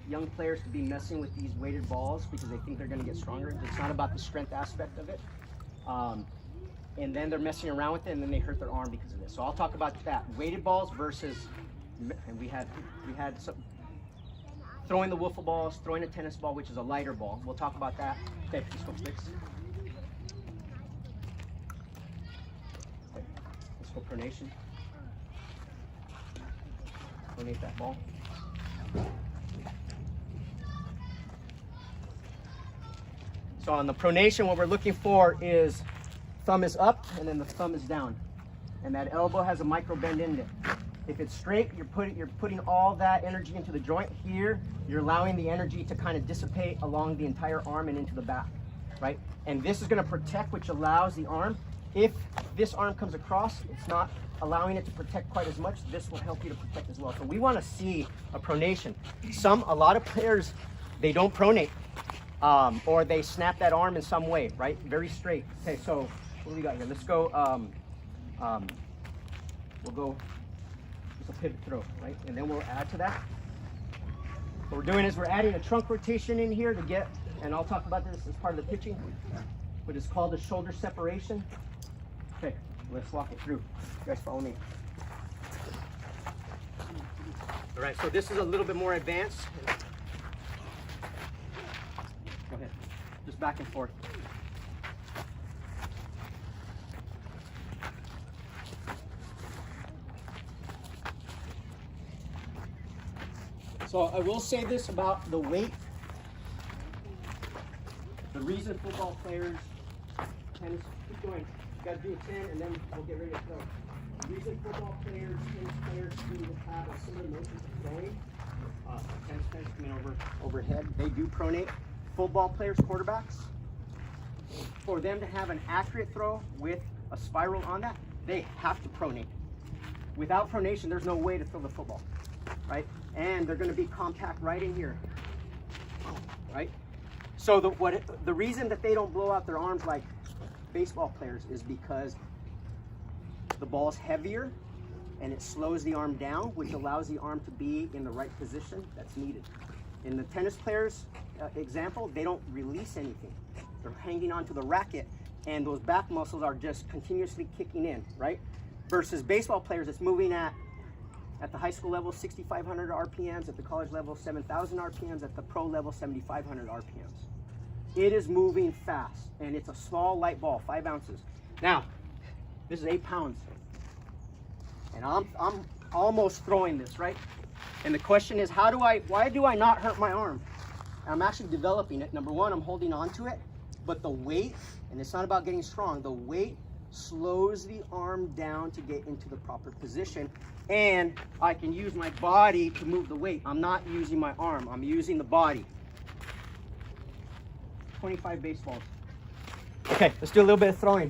young players to be messing with these weighted balls because they think they're going to get stronger. It's not about the strength aspect of it. And then they're messing around with it, and then they hurt their arm because of this. So I'll talk about that. Weighted balls versus, and we had some, throwing the wiffle balls, throwing a tennis ball, which is a lighter ball. We'll talk about that. Okay, let's go sticks. Okay, let's go pronation. Pronate that ball. So on the pronation, what we're looking for is thumb is up and then the thumb is down. And that elbow has a micro bend in it. If it's straight, you're putting all that energy into the joint. Here, you're allowing the energy to kind of dissipate along the entire arm and into the back, right? And this is going to protect, which allows the arm. If this arm comes across, it's not allowing it to protect quite as much. This will help you to protect as well. So we want to see a pronation. A lot of players, they don't pronate, or they snap that arm in some way, right? Very straight. Okay, so what do we got here? Let's go. We'll go. A pivot throw, right? And then we'll add to that. What we're doing is we're adding a trunk rotation in here to get, and I'll talk about this as part of the pitching, what is called a shoulder separation. Okay, let's walk it through. You guys follow me. All right, so this is a little bit more advanced. Go ahead, just back and forth. So I will say this about the weight. The reason football players, tennis, keep going. You got to do a 10 and then we'll get ready to throw. The reason football players, tennis players do have a similar motion to throwing, tennis players coming overhead, they do pronate. Football players, quarterbacks, for them to have an accurate throw with a spiral on that, they have to pronate. Without pronation, there's no way to throw the football, right? And they're going to be compact right in here, right? So the reason that they don't blow out their arms like baseball players is because the ball's heavier and it slows the arm down, which allows the arm to be in the right position that's needed. In the tennis players example, they don't release anything. They're hanging onto the racket and those back muscles are just continuously kicking in, right? Versus baseball players, it's moving at the high school level, 6,500 RPMs. At the college level, 7,000 RPMs. At the pro level, 7,500 RPMs. It is moving fast, and it's a small, light ball, 5 ounces. Now, this is 8 pounds, and I'm almost throwing this, right? And the question is, why do I not hurt my arm? I'm actually developing it. Number one, I'm holding on to it, but the weight, and it's not about getting strong, the weight slows the arm down to get into the proper position, and I can use my body to move the weight. I'm not using my arm, I'm using the body. 25 baseballs. Okay, let's do a little bit of throwing.